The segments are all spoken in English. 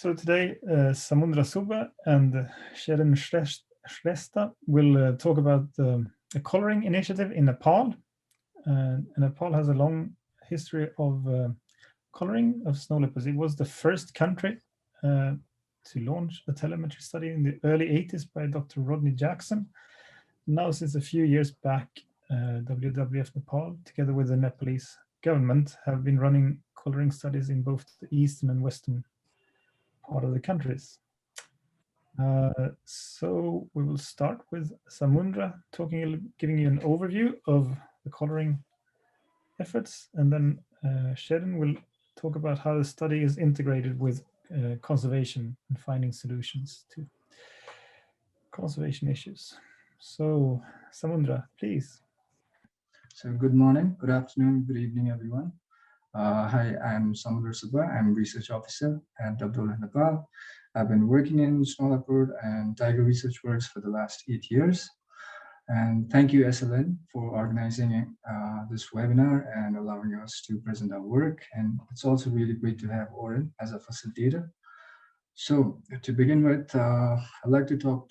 So today, Samundra Subba and Sharon Shrestha will talk about a collaring initiative in Nepal. And Nepal has a long history of collaring of snow leopards. It was the first country to launch a telemetry study in the early 80s by Dr. Rodney Jackson. Now, since a few years back, WWF Nepal, together with the Nepalese government, have been running collaring studies in both the eastern and western part of the countries. So we will start with Samundra giving you an overview of the collaring efforts, and then Sharon will talk about how the study is integrated with conservation and finding solutions to conservation issues. So Samundra, please. So good morning, good afternoon, good evening, everyone. Hi, I'm Samundra Subba. I'm research officer at WWF Nepal. I've been working in snow leopard and tiger research works for the last 8 years. And thank you, SLN, for organizing this webinar and allowing us to present our work. And it's also really great to have Oren as a facilitator. So to begin with, I'd like to talk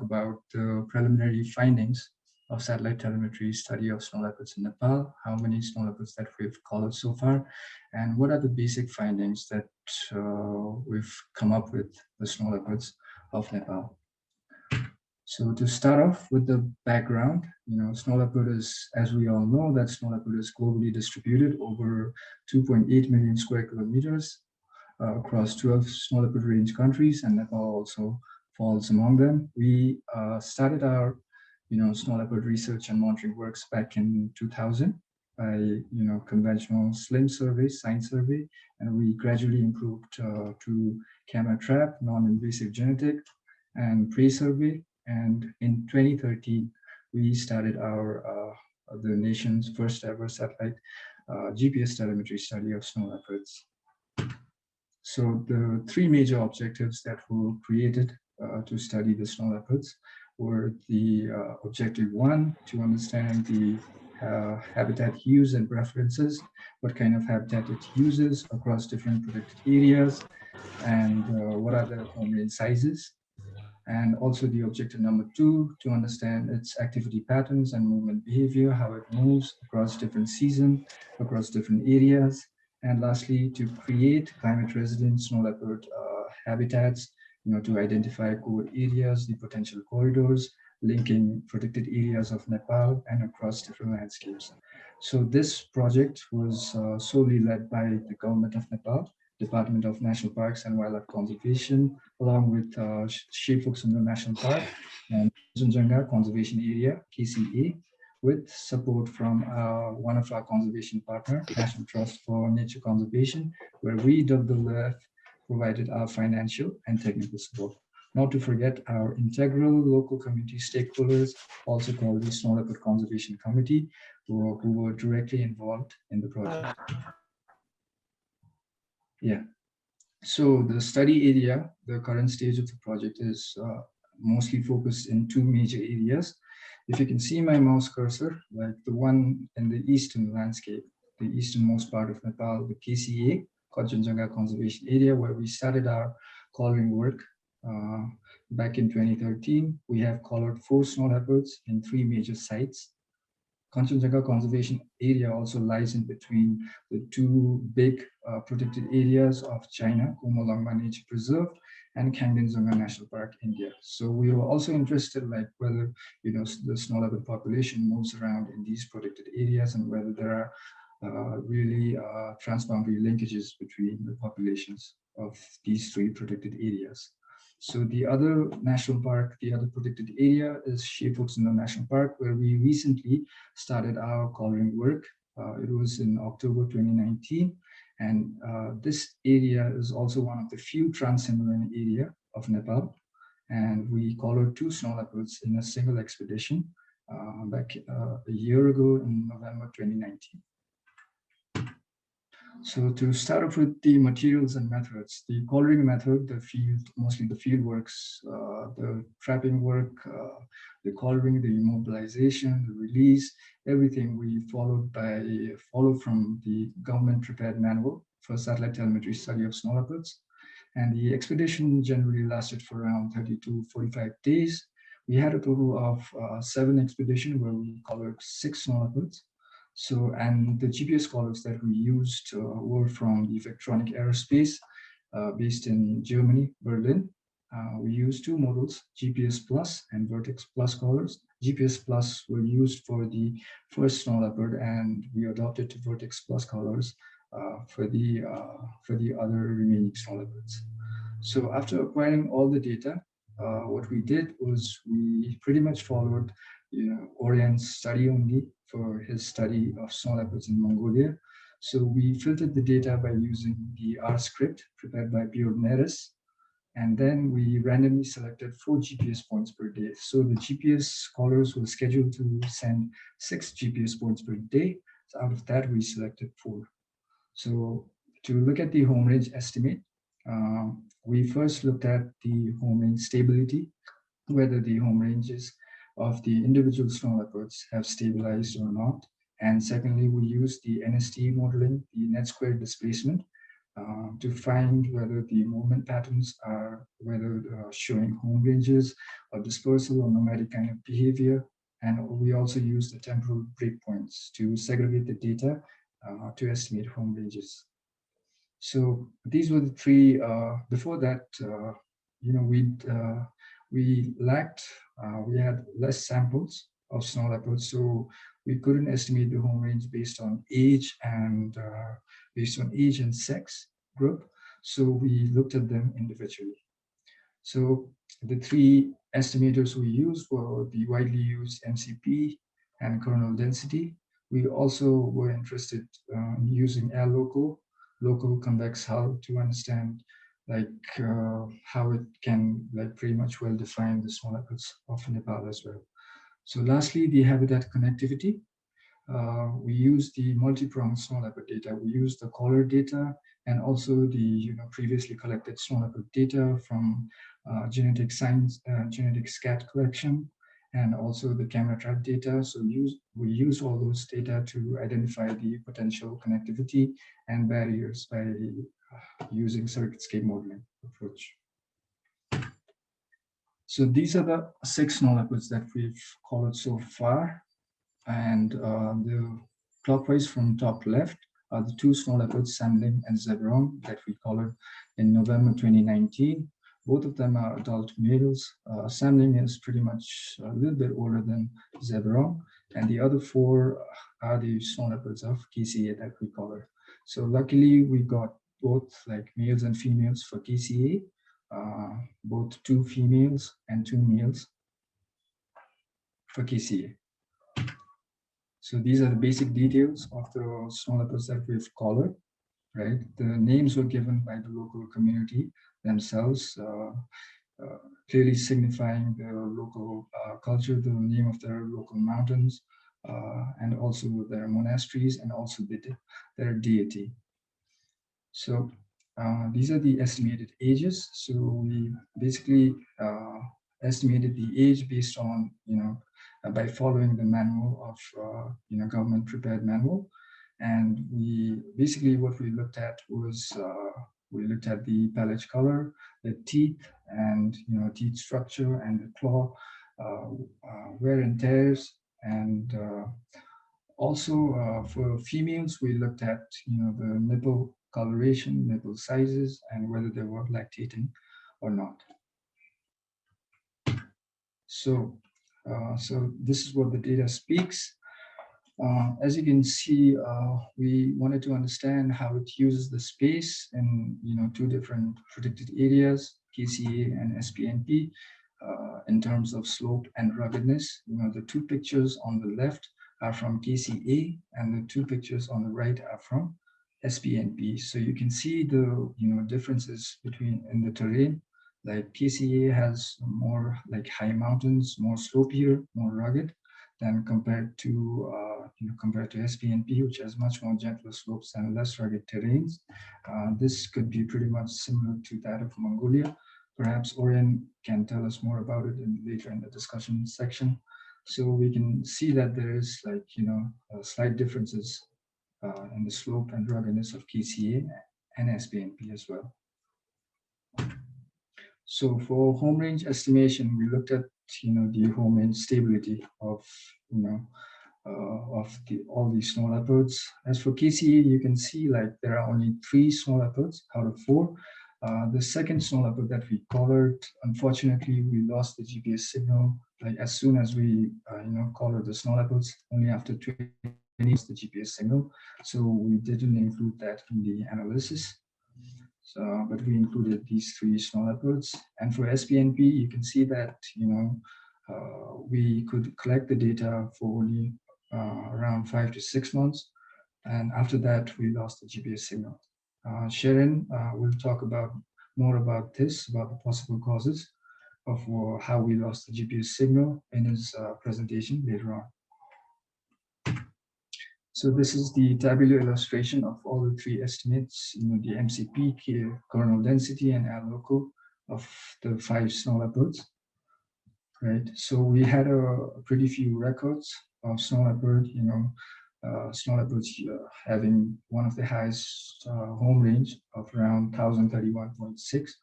about the preliminary findings of satellite telemetry study of snow leopards in Nepal, how many snow leopards that we've collared so far, and what are the basic findings that we've come up with the snow leopards of Nepal. So to start off with the background, snow leopard is, as we all know, that snow leopard is globally distributed over 2.8 million square kilometers across 12 snow leopard range countries, and Nepal also falls among them. We started our snow leopard research and monitoring works back in 2000 by conventional SLIM survey, sign survey, and we gradually improved to camera trap, non-invasive genetic, and prey survey. And in 2013, we started the nation's first ever satellite GPS telemetry study of snow leopards. So the three major objectives that were created to study the snow leopards were the objective one, to understand the habitat use and preferences, what kind of habitat it uses across different protected areas, and what are the hominid sizes. And also the objective number two, to understand its activity patterns and movement behavior, how it moves across different seasons, across different areas. And lastly, to create climate resilient snow leopard habitats, to identify core areas, the potential corridors, linking protected areas of Nepal and across different landscapes. So this project was solely led by the government of Nepal, Department of National Parks and Wildlife Conservation, along with Shephuksundar National Park and Kanchenjunga Conservation Area, KCA, with support from one of our conservation partner, National Trust for Nature Conservation, where we, WWF, provided our financial and technical support. Not to forget our integral local community stakeholders, also called the Snow Leopard Conservation Committee, who were directly involved in the project. Yeah. So the study area, the current stage of the project is mostly focused in two major areas. If you can see my mouse cursor, like the one in the eastern landscape, the easternmost part of Nepal, the KCA, Kanchenjunga Conservation Area, where we started our collaring work back in 2013. We have collared 4 snow leopards in 3 major sites. Kanchenjunga Conservation Area also lies in between the 2 big protected areas of China, Kumolangma Nature Preserve and Kangdenzunga National Park, India. So we were also interested, like whether the snow leopard population moves around in these protected areas and whether there are really transboundary linkages between the populations of these 3 protected areas. So the other national park, the other protected area is Shephuksundar National Park, where we recently started our collaring work. It was in October 2019. And this area is also one of the few trans-Himalayan area of Nepal. And we collared 2 snow leopards in a single expedition back a year ago in November 2019. So to start off with the materials and methods, the collaring method, mostly the field works, the trapping work, the collaring, the immobilization, the release, everything we follow from the government prepared manual for satellite telemetry study of snow leopards. And the expedition generally lasted for around 30 to 45 days. We had a total of 7 expeditions where we covered 6 snow leopards. So, and the GPS collars that we used were from the Vectronic Aerospace based in Germany, Berlin. We used 2 models, GPS Plus and Vertex Plus collars. GPS Plus were used for the first snow leopard, and we adopted to Vertex Plus collars for the other remaining snow leopards. So after acquiring all the data, what we did was we pretty much followed Orient's study only for his study of snow leopards in Mongolia. So we filtered the data by using the R script prepared by Björn Neres. And then we randomly selected 4 GPS points per day. So the GPS collars were scheduled to send 6 GPS points per day. So out of that, we selected 4. So to look at the home range estimate, we first looked at the home range stability, whether the home ranges of the individual snow leopards have stabilized or not. And secondly, we used the NST modeling, the net square displacement, to find whether the movement patterns are showing home ranges or dispersal or nomadic kind of behavior. And we also use the temporal breakpoints to segregate the data to estimate home ranges. So these were the 3. Before that, we had less samples of snow leopards, so we couldn't estimate the home range based on age and sex group. So we looked at them individually. So the 3 estimators we used were the widely used MCP and kernel density. We also were interested in using local convex hull, to understand how it can pretty much well define the snow leopards of Nepal as well. So lastly, the habitat connectivity. We use the multi-pronged snow leopard data. We use the collar data and also the previously collected snow leopard data from genetic scat collection, and also the camera trap data. So we use all those data to identify the potential connectivity and barriers by using circuitscape modeling approach. So these are the 6 snow leopards that we've collared so far. And the clockwise from top left are the 2 snow leopards, Samling and Zebrong, that we collared in November 2019. Both of them are adult males. Samling is pretty much a little bit older than Zebrong, and the other 4 are the snow leopards of KCA that we collared. So luckily, we got both males and females for KCA, both 2 females and 2 males for KCA. So these are the basic details of the snow leopards that we've collared, right? The names were given by the local community themselves, clearly signifying their local culture, the name of their local mountains, and also their monasteries, and also their deity. So these are the estimated ages. So we basically estimated the age based on, by following the manual of, government prepared manual. And what we looked at was, we looked at the pelage color, the teeth, and, teeth structure, and the claw wear and tears. And also for females, we looked at, the nipple coloration, nipple sizes, and whether they were lactating or not. So this is what the data speaks. As you can see, we wanted to understand how it uses the space in 2 different predicted areas, KCA and SPNP, in terms of slope and ruggedness. The 2 pictures on the left are from KCA, and the 2 pictures on the right are from SPNP. So you can see the differences in the terrain. Like KCA has more high mountains, more slopier, more rugged than compared to SPNP, which has much more gentler slopes and less rugged terrains. This could be pretty much similar to that of Mongolia. Perhaps Orient can tell us more about it later in the discussion section. So we can see that there is slight differences in the slope and ruggedness of KCA and SPNP as well. So for home range estimation, we looked at the home range stability of all these snow leopards. As for KCA, you can see like there are only 3 snow leopards out of 4. The second snow leopard that we collared, unfortunately, we lost the GPS signal. Like as soon as we collared the snow leopards, only after 20 minutes the GPS signal. So we didn't include that in the analysis. So, but we included these 3 snow leopards. And for SPNP, you can see that we could collect the data for only around 5 to 6 months, and after that we lost the GPS signal. Sharon will talk more about this, about the possible causes of how we lost the GPS signal in his presentation later on. So this is the tabular illustration of all the 3 estimates, the MCP, coronal density, and L loco of the 5 snow leopards. Right. So we had a pretty few records of snow leopard, snow leopards having one of the highest home range of around 1031.6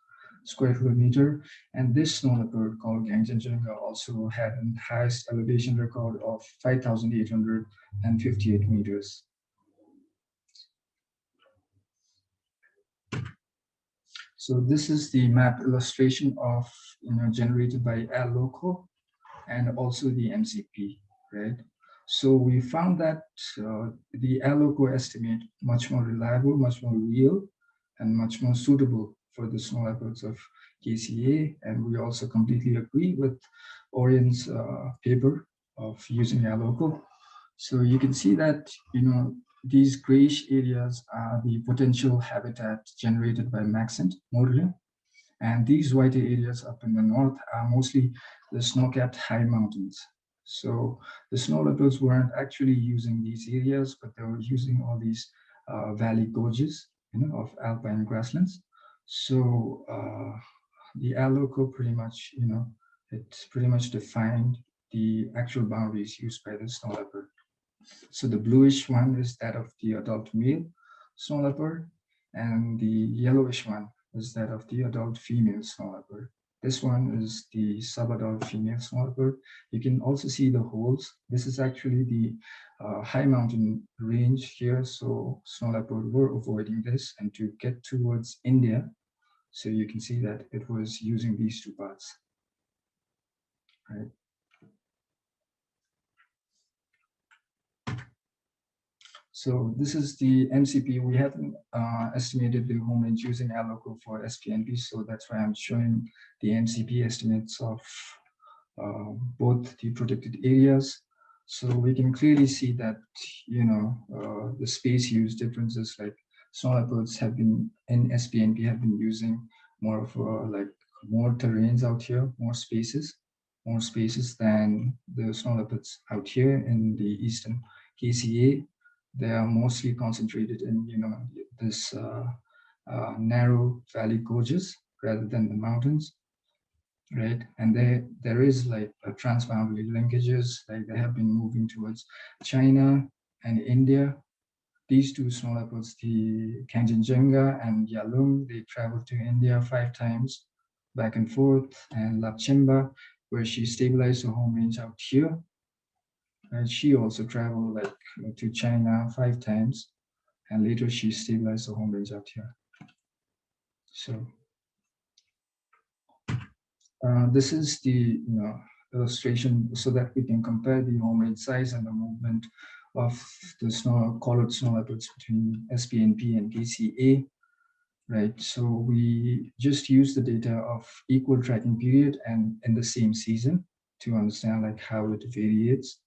square kilometer. And this snow leopard called Gangjanjunga also had the highest elevation record of 5,858 meters. So this is the map illustration of generated by L loco and also the MCP, right? So we found that the L loco estimate much more reliable, much more real, and much more suitable for the snow leopards of KCA. And we also completely agree with Orion's paper of using L loco. So you can see that these grayish areas are the potential habitat generated by maxent modeling. And these whiter areas up in the north are mostly the snow-capped high mountains. So the snow leopards weren't actually using these areas, but they were using all these valley gorges, of alpine grasslands. So the L loco pretty much, it pretty much defined the actual boundaries used by the snow leopard. So the bluish one is that of the adult male snow leopard, and the yellowish one is that of the adult female snow leopard. This one is the subadult female snow leopard. You can also see the holes. This is actually the high mountain range here. So snow leopard were avoiding this, and to get towards India. So you can see that it was using these 2 paths, right? So this is the MCP. We haven't estimated the home range using L loco for SPNP, so that's why I'm showing the MCP estimates of both the protected areas. So we can clearly see that, the space use differences, like snow leopards have been in SPNP have been using more of more terrains out here, more spaces than the snow leopards out here in the eastern KCA. They are mostly concentrated in, this narrow valley gorges rather than the mountains, right? And there is like a transboundary linkages, like they have been moving towards China and India. These 2 snow leopards, the Kanchenjunga and Yalung, they traveled to India 5 times back and forth, and Lapchimba, where she stabilized her home range out here. And she also traveled to China 5 times, and later she stabilized the home range out here. So this is the illustration so that we can compare the home range size and the movement of the collared snow leopards between SPNP and KCA, right? So we just use the data of equal tracking period and in the same season to understand how it varies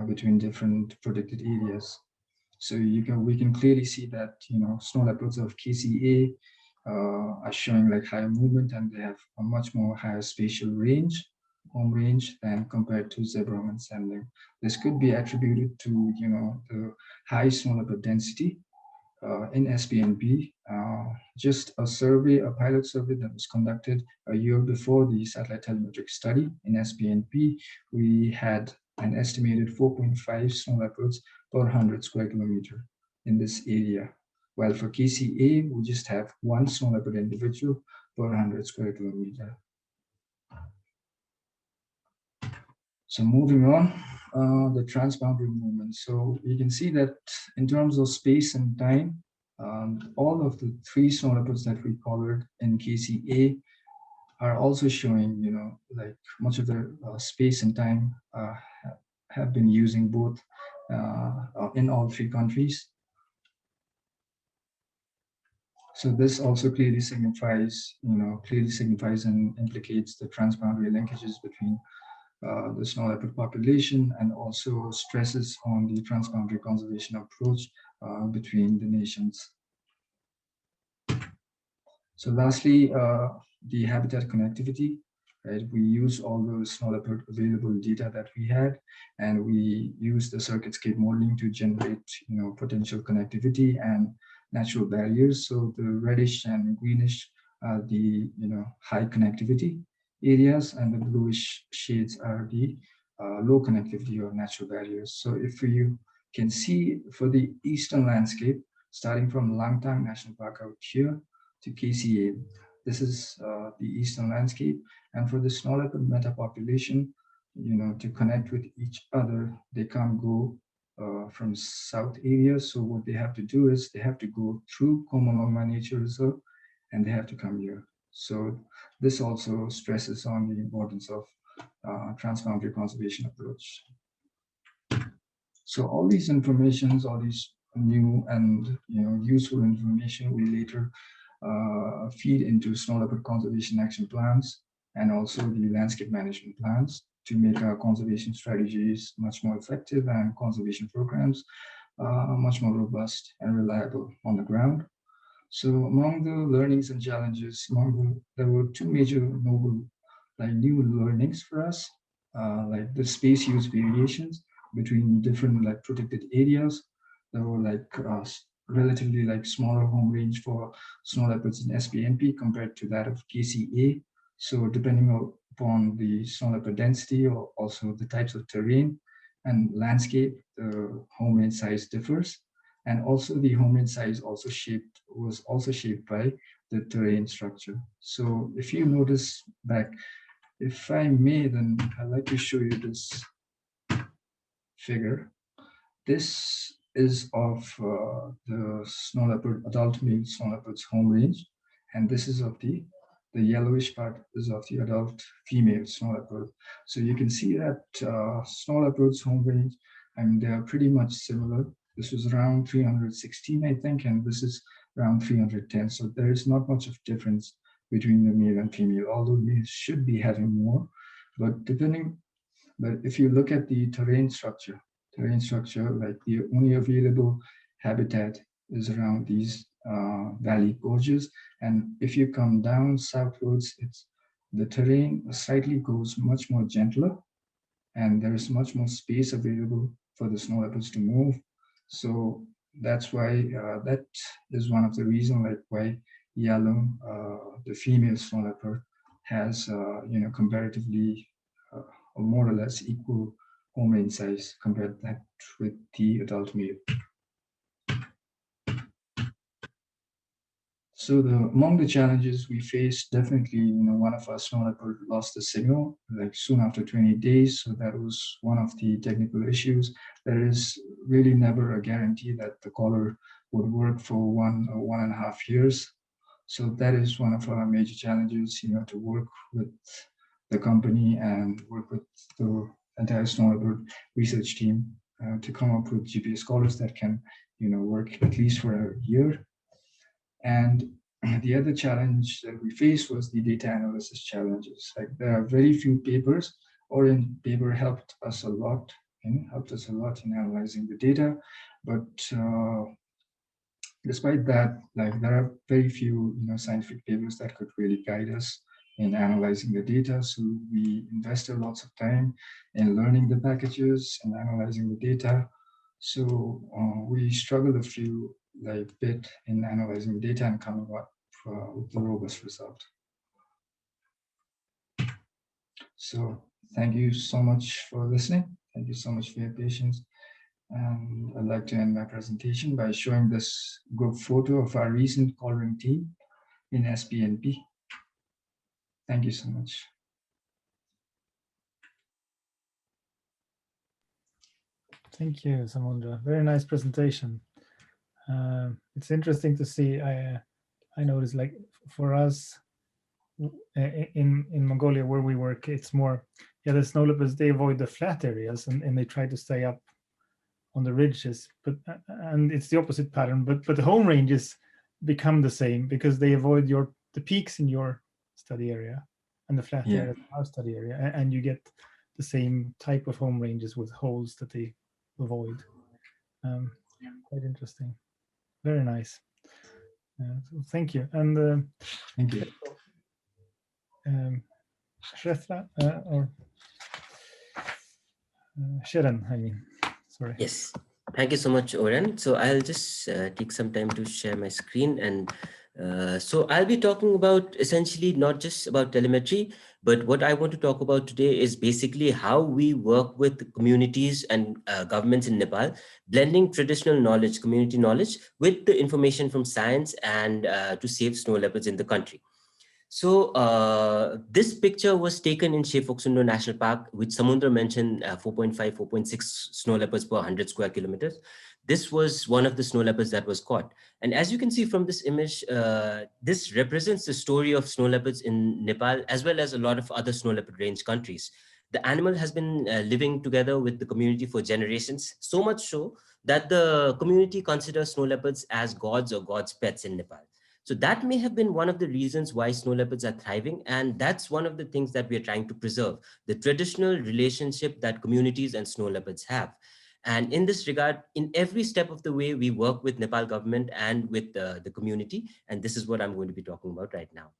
between different protected areas. So we can clearly see that snow leopards of KCA are showing higher movement, and they have a much more higher spatial home range than compared to zebra and sandling. This could be attributed to the high snow leopard density in SPNP. Just a pilot survey that was conducted a year before the satellite telemetric study in SPNP, we had an estimated 4.5 snow leopards per 100 square kilometer in this area. While for KCA, we just have 1 snow leopard individual per 100 square kilometer. So moving on, the transboundary movement. So you can see that in terms of space and time, all of the 3 snow leopards that we colored in KCA are also showing, like much of their space and time have been using both in all 3 countries. So this also clearly signifies, and implicates the transboundary linkages between the snow leopard population, and also stresses on the transboundary conservation approach between the nations. So lastly, the habitat connectivity, right? We use all the snow leopard available data that we had, and we use the circuitscape modeling to generate, potential connectivity and natural barriers. So the reddish and greenish are the, high connectivity areas, and the bluish shades are the low connectivity or natural barriers. So if you can see for the eastern landscape, starting from Langtang National Park out here to KCA, this is the eastern landscape. And for the snow leopard meta population, to connect with each other, they can't go from south areas. So what they have to do is they have to go through Komalongma Nature Reserve, and they have to come here. So this also stresses on the importance of transboundary conservation approach. So all these informations, all these new and useful information will later feed into snow leopard conservation action plans, and also the landscape management plans, to make our conservation strategies much more effective and conservation programs much more robust and reliable on the ground. So among the learnings and challenges, there were 2 major novel, new learnings for us, like the space use variations between different protected areas. There were relatively smaller home range for snow leopards in SPNP compared to that of KCA. So depending upon the snow leopard density, or also the types of terrain and landscape, the home range size differs. And also the home range size was also shaped by the terrain structure. So if you notice back, if I may, then I'd like to show you this figure. This is of the snow leopard, adult male snow leopard's home range, and this is of the yellowish part is of the adult female snow leopard. So you can see that snow leopard's home range, they are pretty much similar. This was around 316, I think, and this is around 310. So there is not much of difference between the male and female, although males should be having more. But if you look at the terrain structure, like the only available habitat is around these valley gorges. And if you come down southwards, the terrain slightly goes much more gentler, and there is much more space available for the snow leopards to move. So that's why that is one of the reasons why yellow, the female snow leopard, has comparatively or more or less equal home range size compared that with the adult male. So among the challenges we faced, definitely, one of our snow leopard lost the signal soon after 20 days. So that was one of the technical issues. There is really never a guarantee that the collar would work for 1 or 1.5 years. So that is one of our major challenges, to work with the company and work with the entire snow leopard research team to come up with GPS collars that can, work at least for a year. And the other challenge that we faced was the data analysis challenges. There are very few papers. Orient paper helped us a lot in analyzing the data, but despite that, there are very few scientific papers that could really guide us in analyzing the data. So we invested lots of time in learning the packages and analyzing the data. So we struggled a few bit in analyzing the data and coming up with the robust result. So thank you so much for listening. Thank you so much for your patience. And I'd like to end my presentation by showing this group photo of our recent collaring team in SPNP. Thank you so much. Thank you, Samundra. Very nice presentation. It's interesting to see. I noticed, like, for us in Mongolia where we work, it's more, yeah, the snow leopards, they avoid the flat areas and they try to stay up on the ridges. But and it's the opposite pattern. But the home ranges become the same because they avoid the peaks in your study area and the flat area in our study area, and you get the same type of home ranges with holes that they avoid. Quite interesting. Very nice. So thank you. And Thank you. Shretra, or Sharon, I mean, sorry. Yes, thank you so much, Oren. So I'll just take some time to share my screen. And so I'll be talking about essentially not just about telemetry, but what I want to talk about today is basically how we work with communities and governments in Nepal, blending traditional knowledge, community knowledge, with the information from science and to save snow leopards in the country. So this picture was taken in Shefoksundo National Park, which Samundra mentioned, 4.5, 4.6 snow leopards per 100 square kilometers. This was one of the snow leopards that was caught. And as you can see from this image, this represents the story of snow leopards in Nepal, as well as a lot of other snow leopard range countries. The animal has been living together with the community for generations, so much so that the community considers snow leopards as gods or gods' pets in Nepal. So that may have been one of the reasons why snow leopards are thriving. And that's one of the things that we are trying to preserve, the traditional relationship that communities and snow leopards have. And in this regard, in every step of the way, we work with Nepal government and with the community. And this is what I'm going to be talking about right now.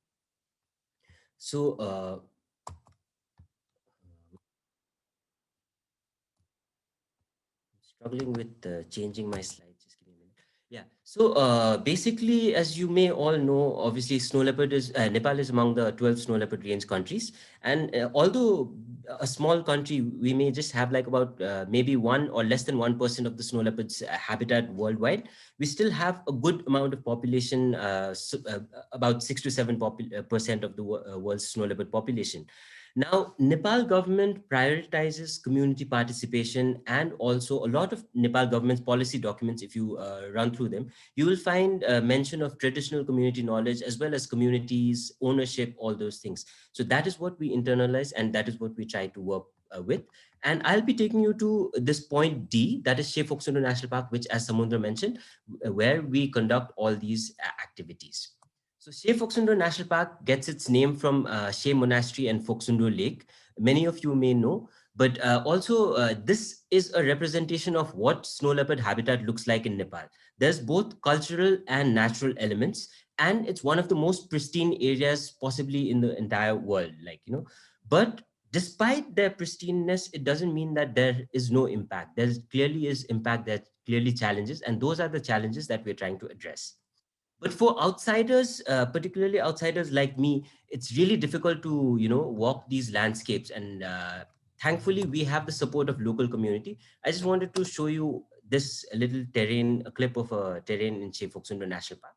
So struggling with changing my slides. Just give me a minute. Yeah. So basically, as you may all know, obviously, snow leopard is Nepal is among the 12 snow leopard range countries. And although a small country, we may just have like about maybe 1 or less than 1% of the snow leopards habitat worldwide, we still have a good amount of population, about 6 to 7% of the world's snow leopard population. Now, Nepal government prioritizes community participation, and also a lot of Nepal government's policy documents, if you run through them, you will find mention of traditional community knowledge as well as communities, ownership, all those things. So that is what we internalize, and that is what we try to work with. And I'll be taking you to this point D, that is Shefoksundo National Park, which, as Samundra mentioned, where we conduct all these activities. So Shefoksundo National Park gets its name from She Monastery and Foksundo Lake. Many of you may know, but also this is a representation of what snow leopard habitat looks like in Nepal. There's both cultural and natural elements, and it's one of the most pristine areas possibly in the entire world, but despite their pristineness, it doesn't mean that there is no impact. There clearly is impact, there clearly challenges, and those are the challenges that we're trying to address. But for outsiders, particularly outsiders like me, it's really difficult to walk these landscapes. And thankfully, we have the support of local community. I just wanted to show you this little terrain, a clip of a terrain in Shefoksundo National Park.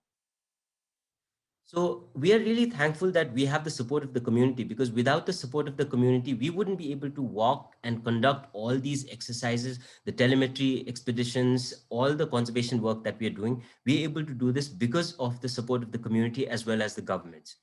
So we are really thankful that we have the support of the community, because without the support of the community, we wouldn't be able to walk and conduct all these exercises, the telemetry expeditions, all the conservation work that we are doing. We are able to do this because of the support of the community as well as the government.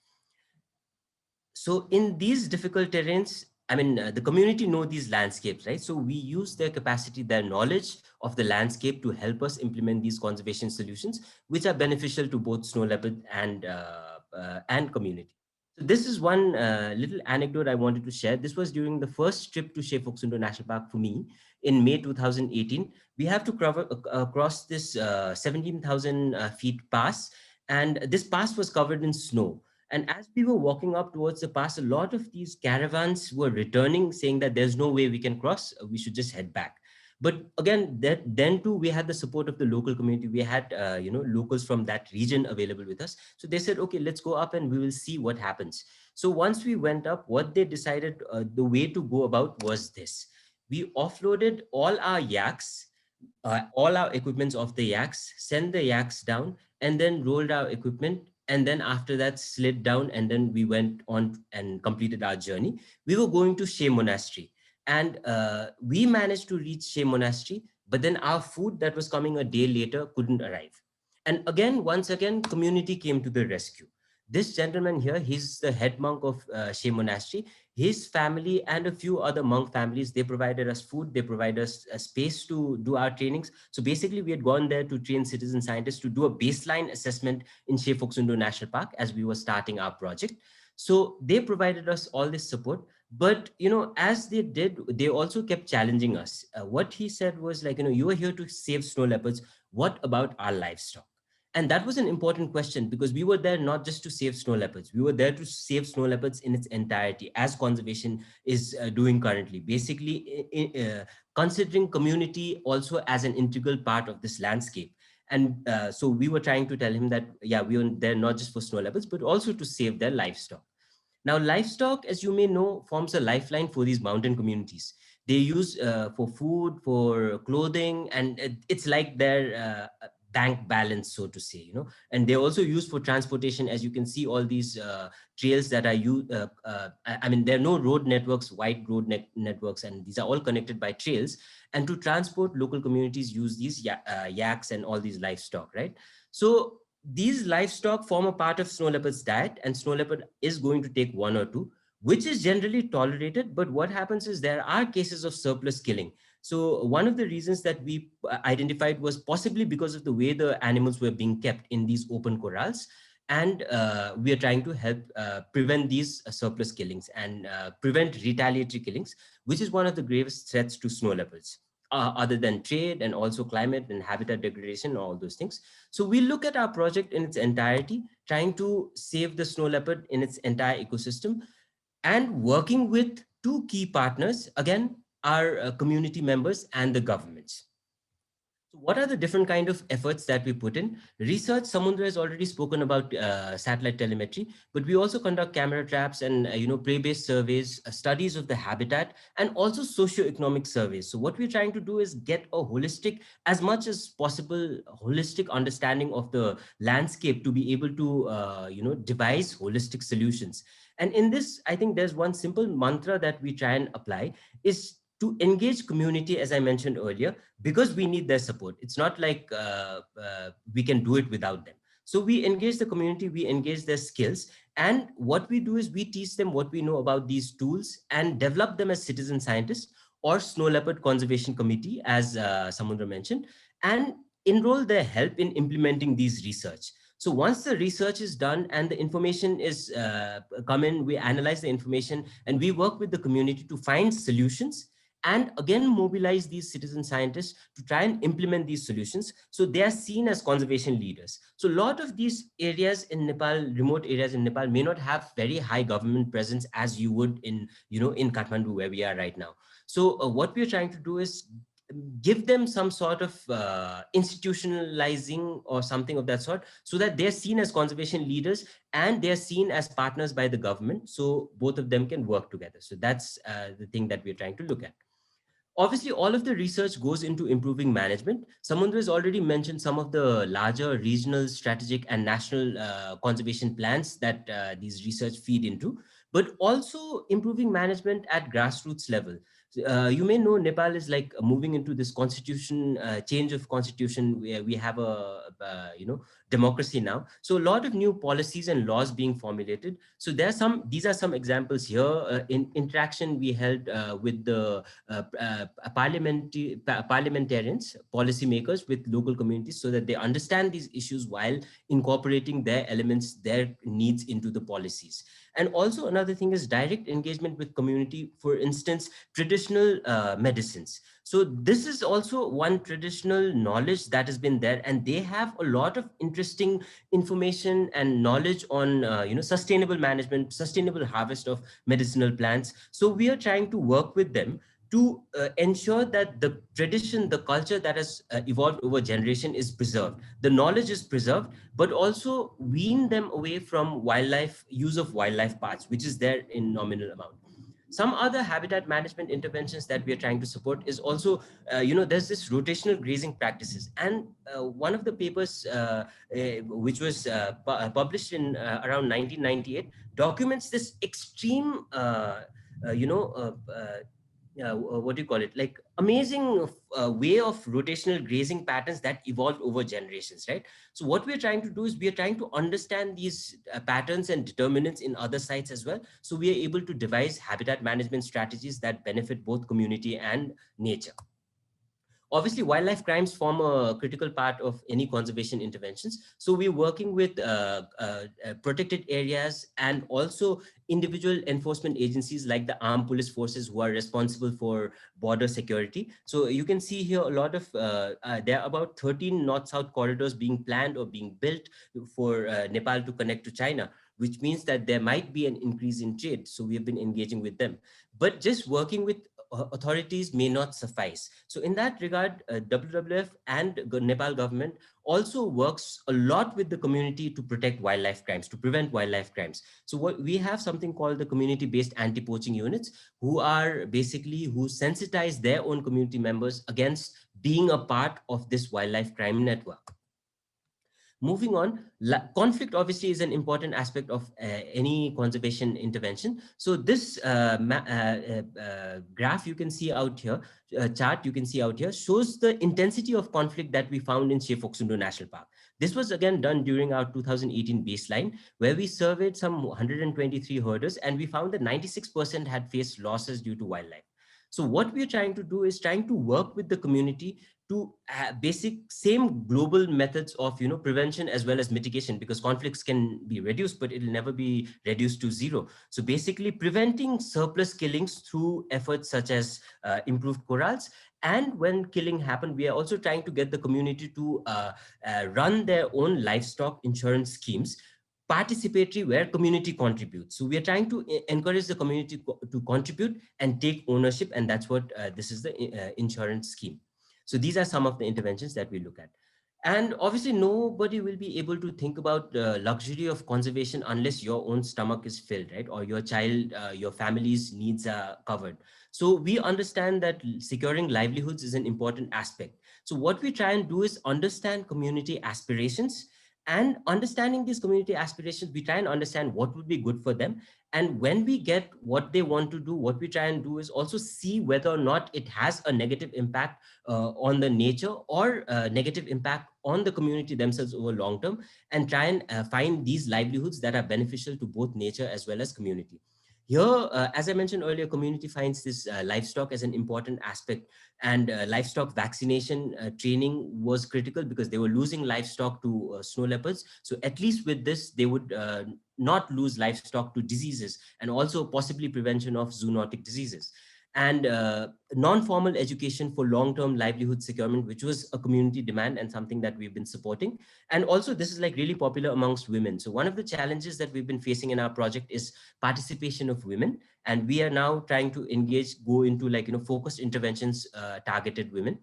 So in these difficult terrains, I mean, the community know these landscapes, right? So we use their capacity, their knowledge of the landscape to help us implement these conservation solutions, which are beneficial to both snow leopard and community. So this is one little anecdote I wanted to share. This was during the first trip to Shefoksundo National Park for me in May 2018. We have to cross this 17,000 feet pass, and this pass was covered in snow. And as we were walking up towards the pass, a lot of these caravans were returning, saying that there's no way we can cross, we should just head back. But again, then too, we had the support of the local community. We had, locals from that region available with us. So they said, okay, let's go up and we will see what happens. So once we went up, what they decided, the way to go about was this. We offloaded all our yaks, all our equipments off the yaks, sent the yaks down, and then rolled our equipment and then after that slid down, and then we went on and completed our journey. We were going to Shea Monastery, and we managed to reach Shea Monastery, but then our food that was coming a day later couldn't arrive. And again, once again, community came to the rescue. This gentleman here, he's the head monk of Shea Monastery. His family and a few other monk families, they provided us food, they provided us a space to do our trainings. So basically, we had gone there to train citizen scientists to do a baseline assessment in Shea Phoksundo National Park as we were starting our project. So they provided us all this support. But, as they did, they also kept challenging us. What he said was like, you are here to save snow leopards. What about our livestock? And that was an important question, because we were there not just to save snow leopards. We were there to save snow leopards in its entirety, as conservation is doing currently. Basically, considering community also as an integral part of this landscape. And so we were trying to tell him that, yeah, we were there not just for snow leopards, but also to save their livestock. Now, livestock, as you may know, forms a lifeline for these mountain communities. They use for food, for clothing, and it's like their bank balance, so to say, and they also use for transportation. As you can see, all these trails that are used, I mean, there are no road networks, wide road networks, and these are all connected by trails. And to transport, local communities use these yaks and all these livestock, right? So these livestock form a part of snow leopard's diet, and snow leopard is going to take one or two, which is generally tolerated. But what happens is there are cases of surplus killing. So one of the reasons that we identified was possibly because of the way the animals were being kept in these open corrals. And we are trying to help prevent these surplus killings and prevent retaliatory killings, which is one of the gravest threats to snow leopards. Other than trade and also climate and habitat degradation, all those things. So we look at our project in its entirety, trying to save the snow leopard in its entire ecosystem, and working with two key partners, again, our community members and the governments. So what are the different kind of efforts that we put in? Research, Samundra has already spoken about satellite telemetry, but we also conduct camera traps and prey-based surveys, studies of the habitat, and also socio-economic surveys. So what we're trying to do is get a holistic, as much as possible, holistic understanding of the landscape to be able to devise holistic solutions. And in this, I think there's one simple mantra that we try and apply is to engage community, as I mentioned earlier, because we need their support. It's not like we can do it without them. So we engage the community, we engage their skills. And what we do is we teach them what we know about these tools and develop them as citizen scientists or Snow Leopard Conservation Committee, as Samundra mentioned, and enroll their help in implementing these research. So once the research is done and the information is come in, we analyze the information and we work with the community to find solutions and again mobilize these citizen scientists to try and implement these solutions. So they are seen as conservation leaders. So a lot of these areas in Nepal, remote areas in Nepal, may not have very high government presence as you would in Kathmandu, where we are right now. So what we are trying to do is give them some sort of institutionalizing or something of that sort, so that they're seen as conservation leaders and they're seen as partners by the government, so both of them can work together. So that's the thing that we're trying to look at. Obviously, all of the research goes into improving management. Samundra has already mentioned some of the larger regional, strategic, and national conservation plans that these research feed into, but also improving management at grassroots level. You may know Nepal is like moving into this constitution, change of constitution, where we have a democracy now. So a lot of new policies and laws being formulated. So these are some examples here. In interaction we held with the parliamentarians, policymakers with local communities, so that they understand these issues while incorporating their elements, their needs into the policies. And also another thing is direct engagement with community, for instance, traditional medicines. So this is also one traditional knowledge that has been there, and they have a lot of interesting information and knowledge on sustainable management, sustainable harvest of medicinal plants. So we are trying to work with them to ensure that the tradition, the culture that has evolved over generation is preserved. The knowledge is preserved, but also wean them away from use of wildlife parts, which is there in nominal amount. Some other habitat management interventions that we are trying to support is also, there's this rotational grazing practices. And one of the papers which was published in around 1998 documents this extreme, what do you call it, like amazing way of rotational grazing patterns that evolved over generations, right? So what we're trying to do is we are trying to understand these patterns and determinants in other sites as well, so we are able to devise habitat management strategies that benefit both community and nature. Obviously, wildlife crimes form a critical part of any conservation interventions. So we're working with protected areas and also individual enforcement agencies like the armed police forces who are responsible for border security. So you can see here a lot of, there are about 13 north-south corridors being planned or being built for Nepal to connect to China, which means that there might be an increase in trade. So we have been engaging with them. But just working with authorities may not suffice. So in that regard, WWF and Nepal government also works a lot with the community to protect wildlife crimes, to prevent wildlife crimes. So what we have something called the community-based anti-poaching units, who are basically, who sensitize their own community members against being a part of this wildlife crime network. Moving on, conflict obviously is an important aspect of any conservation intervention. So this graph you can see out here, chart you can see out here, shows the intensity of conflict that we found in Shefoksundo National Park. This was again done during our 2018 baseline, where we surveyed some 123 herders, and we found that 96% had faced losses due to wildlife. So what we're trying to do is trying to work with the community to basic same global methods of prevention as well as mitigation, because conflicts can be reduced, but it will never be reduced to zero. So basically preventing surplus killings through efforts such as improved corrals. And when killing happened, we are also trying to get the community to run their own livestock insurance schemes, participatory, where community contributes. So we are trying to encourage the community to contribute and take ownership, and that's what this is, the insurance scheme. So these are some of the interventions that we look at. And obviously nobody will be able to think about the luxury of conservation unless your own stomach is filled, right? Or your child, your family's needs are covered. So we understand that securing livelihoods is an important aspect. So what we try and do is understand community aspirations, and understanding these community aspirations, we try and understand what would be good for them. And when we get what they want to do, what we try and do is also see whether or not it has a negative impact on the nature or negative impact on the community themselves over long term, and try and find these livelihoods that are beneficial to both nature as well as community. Here, as I mentioned earlier, community finds this livestock as an important aspect, and livestock vaccination training was critical because they were losing livestock to snow leopards. So at least with this, they would not lose livestock to diseases, and also possibly prevention of zoonotic diseases. And non-formal education for long-term livelihood securement, which was a community demand and something that we've been supporting. And also this is like really popular amongst women. So one of the challenges that we've been facing in our project is participation of women. And we are now trying to go into focused interventions, targeted women.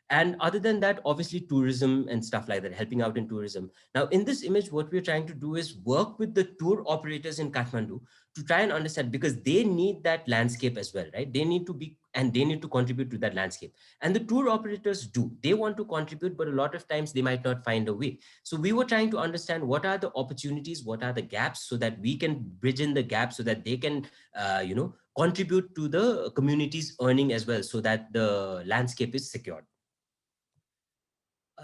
And other than that, obviously tourism and stuff like that, helping out in tourism. Now in this image, what we're trying to do is work with the tour operators in Kathmandu to try and understand, because they need that landscape as well, right? They need to be, and they need to contribute to that landscape. And the tour operators they want to contribute, but a lot of times they might not find a way. So we were trying to understand what are the opportunities, what are the gaps, so that we can bridge in the gap, so that they can, contribute to the community's earning as well, so that the landscape is secured.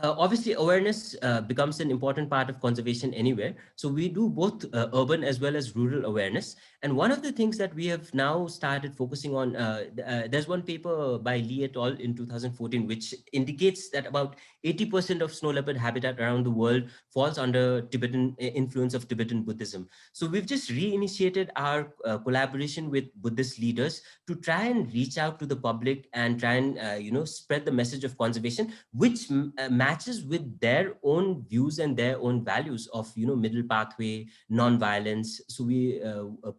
Obviously, awareness becomes an important part of conservation anywhere. So we do both urban as well as rural awareness. And one of the things that we have now started focusing on, there's one paper by Lee et al. In 2014, which indicates that about 80% of snow leopard habitat around the world falls under Tibetan influence of Tibetan Buddhism. So we've just reinitiated our collaboration with Buddhist leaders to try and reach out to the public and try and spread the message of conservation, which matches with their own views and their own values of middle pathway, non-violence. So we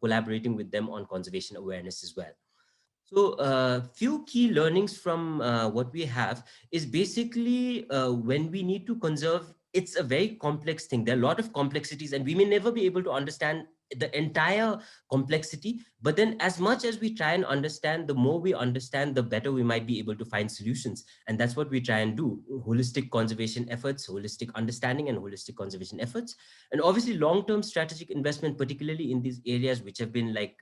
collaborating with them on conservation awareness as well. So few key learnings from what we have is basically when we need to conserve, it's a very complex thing. There are a lot of complexities, and we may never be able to understand the entire complexity. But then as much as we try and understand, the more we understand, the better we might be able to find solutions. And that's what we try and do: holistic conservation efforts, holistic understanding and holistic conservation efforts. And obviously long-term strategic investment, particularly in these areas which have been like,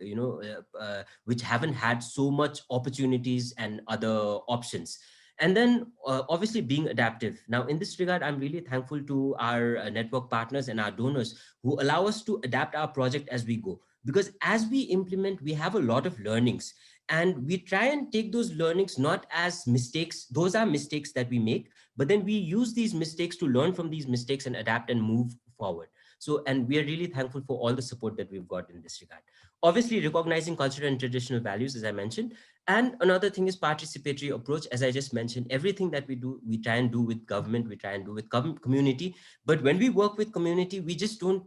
which haven't had so much opportunities and other options. And then obviously being adaptive. Now, in this regard, I'm really thankful to our network partners and our donors who allow us to adapt our project as we go. Because as we implement, we have a lot of learnings, and we try and take those learnings not as mistakes. Those are mistakes that we make, but then we use these mistakes to learn from these mistakes and adapt and move forward. So, and we are really thankful for all the support that we've got in this regard. Obviously, recognizing cultural and traditional values, as I mentioned. And another thing is participatory approach. As I just mentioned, everything that we do, we try and do with government, we try and do with community. But when we work with community, we just don't,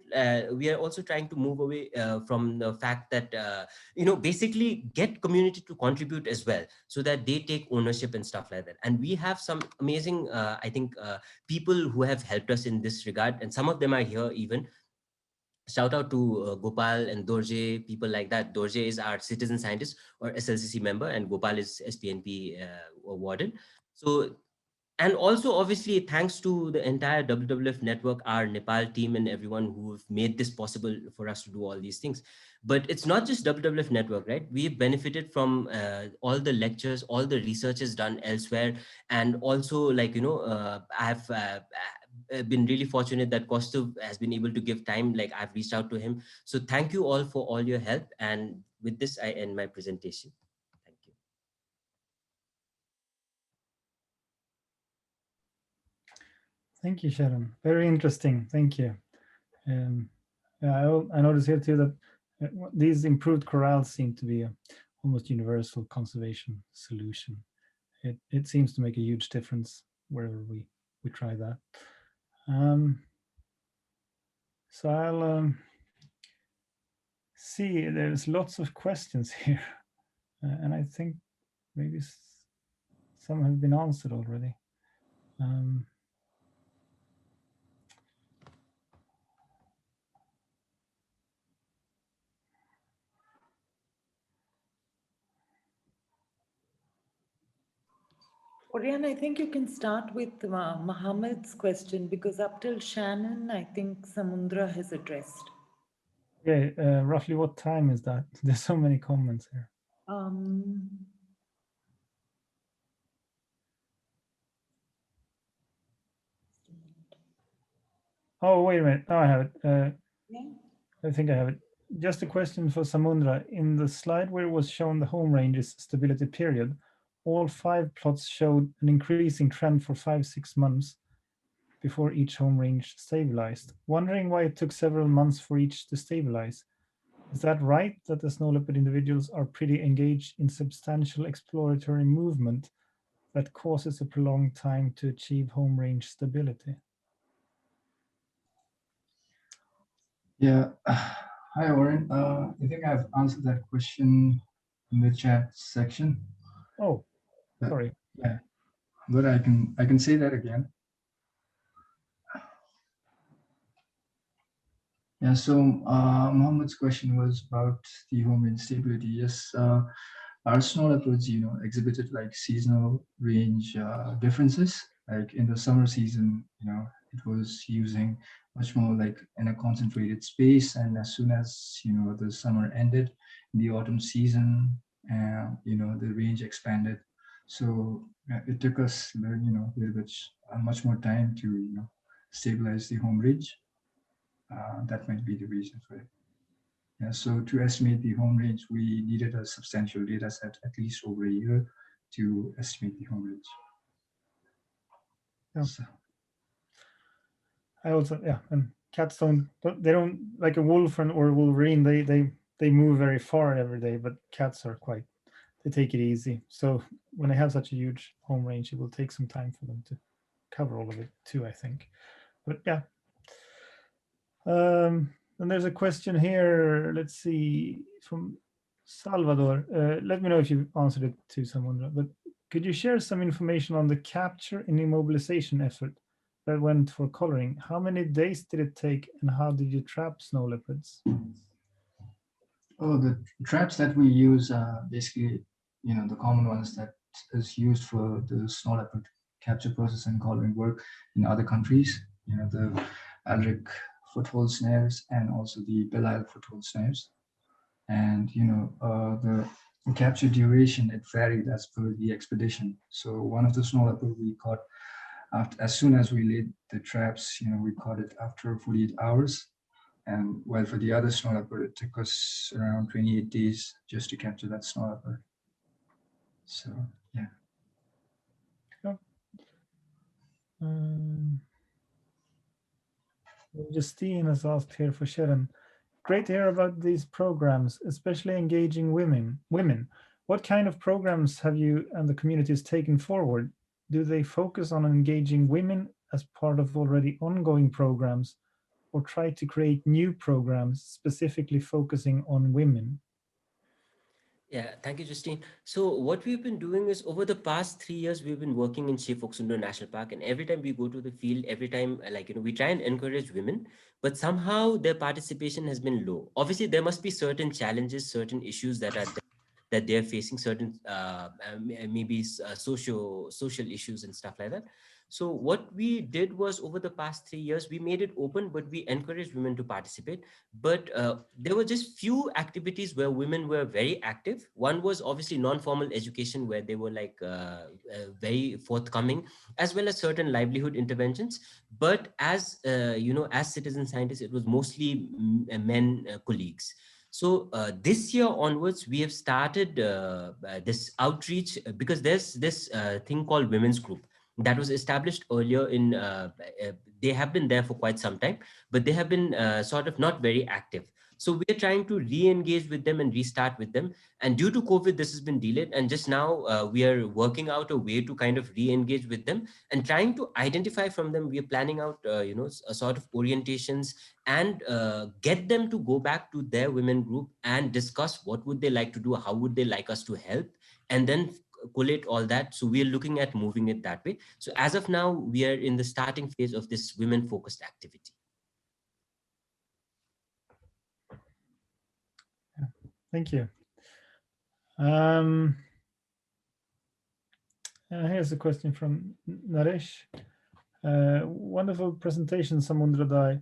we are also trying to move away from the fact that, basically get community to contribute as well, so that they take ownership and stuff like that. And we have some amazing, people who have helped us in this regard. And some of them are here even. Shout out to Gopal and Dorje, people like that. Dorje is our citizen scientist or SLCC member, and Gopal is SPNP warden. So, and also obviously thanks to the entire WWF network, our Nepal team and everyone who've made this possible for us to do all these things. But it's not just WWF network, right? We've benefited from all the lectures, all the researches done elsewhere. And also I've been really fortunate that Kostov has been able to give time, like I've reached out to him. So thank you all for all your help. And with this, I end my presentation. Thank you. Thank you, Sharon. Very interesting. Thank you. I noticed here too that these improved corrals seem to be a almost universal conservation solution. It seems to make a huge difference wherever we try that. So I'll see. There's lots of questions here, and I think maybe some have been answered already. Oriana, I think you can start with Mohammed's question, because up till Shannon, I think Samundra has addressed. Okay, roughly what time is that? There's so many comments here. Oh, wait a minute. Oh, I have it. Yeah. I think I have it. Just a question for Samundra. In the slide where it was shown the home range's stability period, all 5 plots showed an increasing trend for 5-6 months before each home range stabilized. Wondering why it took several months for each to stabilize. Is that right, that the snow leopard individuals are pretty engaged in substantial exploratory movement that causes a prolonged time to achieve home range stability? Yeah. Hi, Oren. I think I've answered that question in the chat section. Oh, sorry. Yeah, but I can say that again. Yeah. So Mohammed's question was about the home range stability. Yes, our snow leopards, exhibited like seasonal range differences. Like in the summer season, it was using much more like in a concentrated space, and as soon as the summer ended, in the autumn season, the range expanded. So it took us, a little bit much more time to stabilize the home range. That might be the reason for it. Yeah, so to estimate the home range, we needed a substantial data set, at least over a year, to estimate the home range. Yeah. So. I also, yeah, and cats don't like a wolf or a wolverine, they move very far every day, but cats are they take it easy. So when they have such a huge home range, it will take some time for them to cover all of it too, I think. But yeah. And there's a question here, let's see, from Salvador. Let me know if you answered it to someone, but could you share some information on the capture and immobilization effort that went for coloring? How many days did it take, and how did you trap snow leopards? Oh, the traps that we use are basically, the common ones that is used for the snow leopard capture process and collaring work in other countries. The Alric foothold snares and also the Belial foothold snares. And the capture duration, it varied as per the expedition. So one of the snow leopard we caught after, as soon as we laid the traps, we caught it after 48 hours. And while for the other snow leopard, it took us around 28 days just to capture that snow leopard. So yeah. Justine has asked here for Sharon. Great to hear about these programs, especially engaging women. What kind of programs have you and the communities taken forward? Do they focus on engaging women as part of already ongoing programs, or try to create new programs specifically focusing on women? Yeah, thank you, Justine. So what we've been doing is over the past 3 years, we've been working in Shifoksundo National Park, and every time we go to the field, every time, we try and encourage women, but somehow their participation has been low. Obviously, there must be certain challenges, certain issues that they're facing, certain maybe social issues and stuff like that. So what we did was over the past 3 years, we made it open, but we encouraged women to participate. But there were just few activities where women were very active. One was obviously non-formal education, where they were very forthcoming, as well as certain livelihood interventions. But as citizen scientists, it was mostly men colleagues. So this year onwards, we have started this outreach because there's this thing called Women's Group that was established earlier they have been there for quite some time, but they have been sort of not very active. So we're trying to re-engage with them and restart with them. And due to COVID, this has been delayed. And just now we are working out a way to kind of re-engage with them and trying to identify from them. We are planning out, a sort of orientations and get them to go back to their women group and discuss what would they like to do, how would they like us to help, and then collate all that. So we are looking at moving it that way. So as of now, we are in the starting phase of this women focused activity. Thank you. Here's a question from Naresh. Wonderful presentation, Samundradai.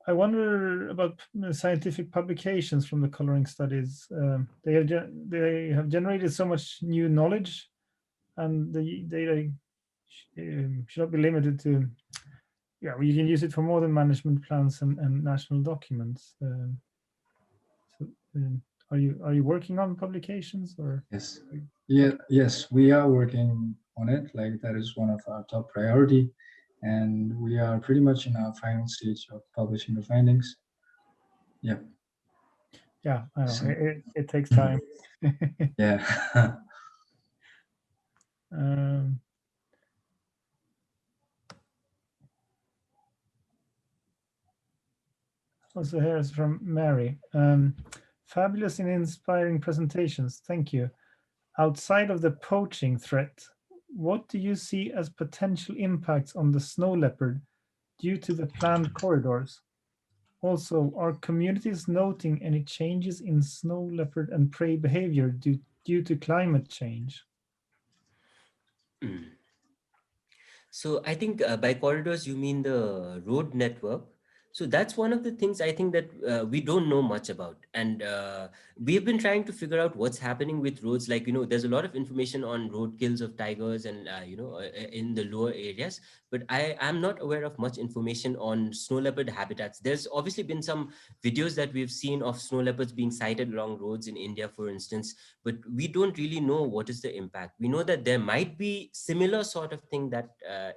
I wonder about scientific publications from the coloring studies. They have generated so much new knowledge, and the data should not be limited to. Yeah, you can use it for more than management plans and national documents. Are you working on publications or? Yes. Yes, we are working on it. Like that is one of our top priority, and we are pretty much in our final stage of publishing the findings. Yeah. Yeah, I know. So, it takes time. yeah. Also here is from Mary. Fabulous and inspiring presentations. Thank you. Outside of the poaching threat, what do you see as potential impacts on the snow leopard due to the planned corridors? Also, are communities noting any changes in snow leopard and prey behavior due to climate change? So I think by corridors, you mean the road network. So that's one of the things I think that we don't know much about. And we have been trying to figure out what's happening with roads. Like, there's a lot of information on road kills of tigers and, in the lower areas. But I am not aware of much information on snow leopard habitats. There's obviously been some videos that we've seen of snow leopards being sighted along roads in India, for instance, but we don't really know what is the impact. We know that there might be similar sort of thing that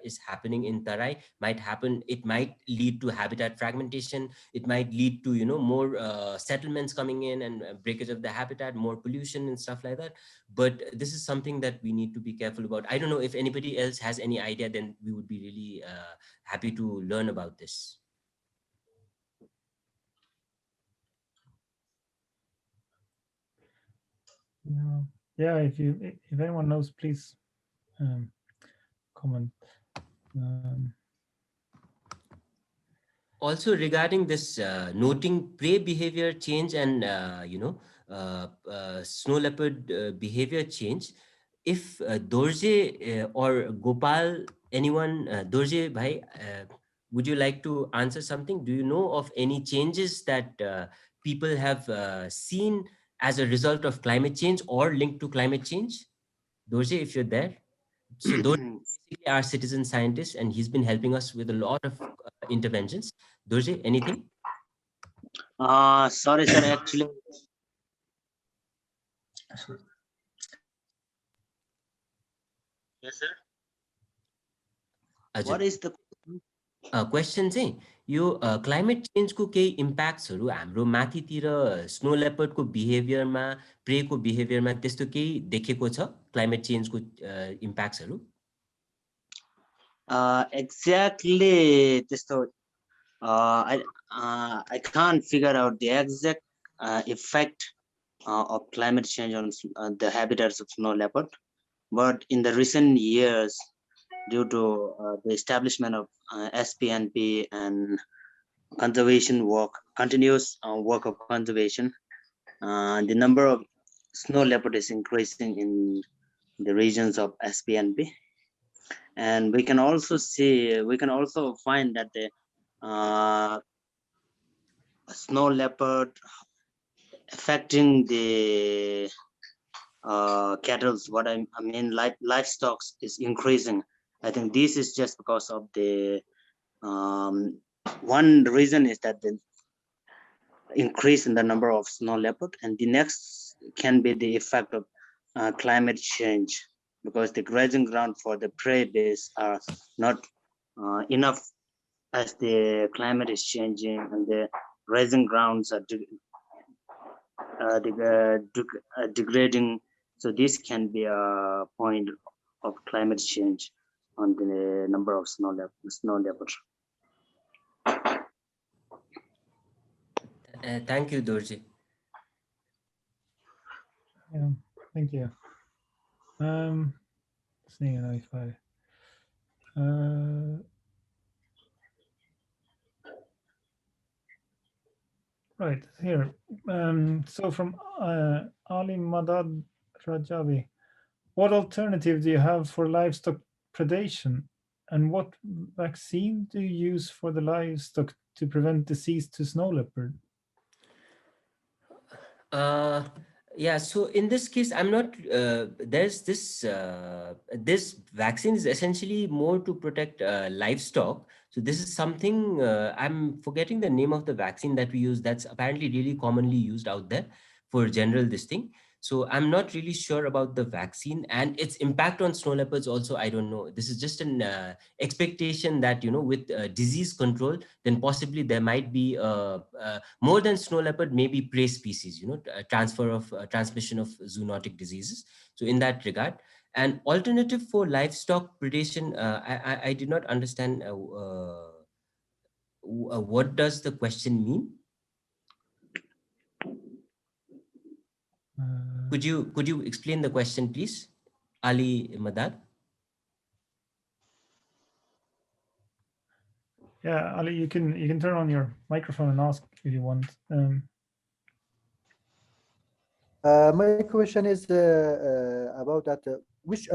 is happening in Tarai, might happen. It might lead to habitat fragmentation. It might lead to, more settlements coming in and breakage of the habitat, more pollution and stuff like that. But this is something that we need to be careful about. I don't know if anybody else has any idea, then we would be really happy to learn about this. Yeah, if anyone knows, please comment. Also regarding this noting prey behavior change and snow leopard behavior change, if Dorje or Gopal, anyone, Dorje bhai, would you like to answer something? Do you know of any changes that people have seen as a result of climate change or linked to climate change? Dorje, if you're there. So Dorje is basically our citizen scientist, and he's been helping us with a lot of interventions. Dorje, anything? Sorry, sir. Actually, Sorry. yes, sir. Ajit. What is the question चाहिँ यो climate चेन्जको केही इम्प्याक्ट्सहरू हाम्रो माथितिर snow लेपर्डको बिहेभियरमा, प्रेको बिहेभियरमा त्यस्तो केही देखेको छ climate चेन्जको इम्प्याक्ट्सहरू? exactly त्यस्तो I can't figure out the exact effect of climate change on the habitats of snow leopard, but in the recent years, due to the establishment of SPNP and conservation work, continuous work of conservation, the number of snow leopard is increasing in the regions of SPNP. And we can also find that the snow leopard affecting the cattle, what I mean livestock is increasing. I think this is just because of the one reason is that the increase in the number of snow leopard, and the next can be the effect of climate change, because the grazing ground for the prey base are not enough as the climate is changing, and the grazing grounds are degrading. So this can be a point of climate change on the number of snow leopard. Thank you, Dorje. Yeah, thank you. Seeing if I right here. So from Ali Madad Rajavi, what alternative do you have for livestock predation, and what vaccine do you use for the livestock to prevent disease to snow leopard? Yeah, so in this case, I'm not, there's this, this vaccine is essentially more to protect livestock. So this is something, I'm forgetting the name of the vaccine that we use that's apparently really commonly used out there for general this thing. So I'm not really sure about the vaccine and its impact on snow leopards also, I don't know. This is just an expectation that, you know, with disease control, then possibly there might be more than snow leopard, maybe prey species, you know, transfer of transmission of zoonotic diseases. So in that regard, an alternative for livestock predation, I did not understand what does the question mean? Could you explain the question, please, Ali Madad? Yeah, Ali, you can turn on your microphone and ask if you want. My question is about that. Which,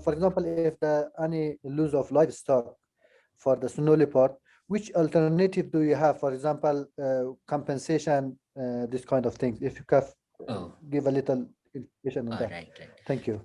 for example, if any loss of livestock for the snow leopard, which alternative do you have? For example, compensation, this kind of things. If you can give a little information on that. Right. Thank you.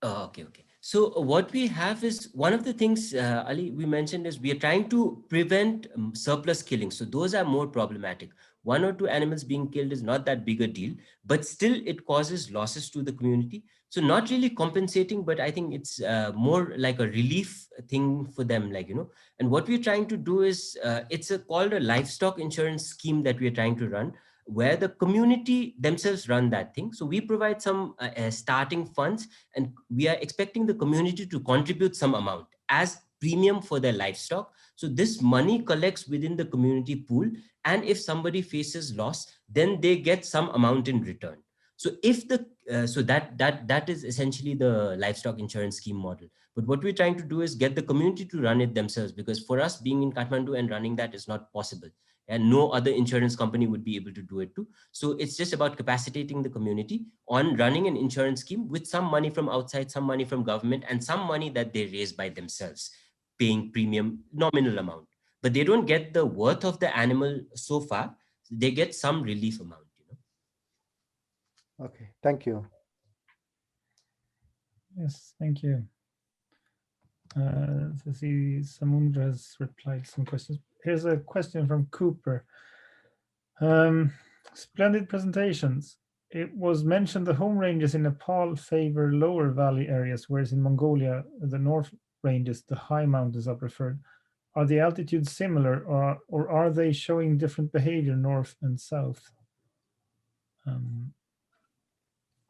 Okay. So what we have is one of the things, Ali, we mentioned is we are trying to prevent surplus killing. So those are more problematic. 1 or 2 animals being killed is not that big a deal, but still it causes losses to the community. So not really compensating, but I think it's more like a relief thing for them, like, you know. And what we're trying to do is it's called a livestock insurance scheme that we're trying to run, where the community themselves run that thing. So we provide some starting funds, and we are expecting the community to contribute some amount as premium for their livestock. So this money collects within the community pool, and if somebody faces loss, then they get some amount in return. So if the so that is essentially the livestock insurance scheme model. But what we're trying to do is get the community to run it themselves, because for us being in Kathmandu and running that is not possible, and no other insurance company would be able to do it too. So it's just about capacitating the community on running an insurance scheme with some money from outside, some money from government, and some money that they raise by themselves, paying premium nominal amount. But they don't get the worth of the animal so far. They get some relief amount. Okay, thank you. Yes, thank you. So see, Samundra has replied some questions. Here's a question from Cooper. Splendid presentations. It was mentioned the home ranges in Nepal favor lower valley areas, whereas in Mongolia, the north ranges, the high mountains are preferred. Are the altitudes similar, or are they showing different behavior north and south?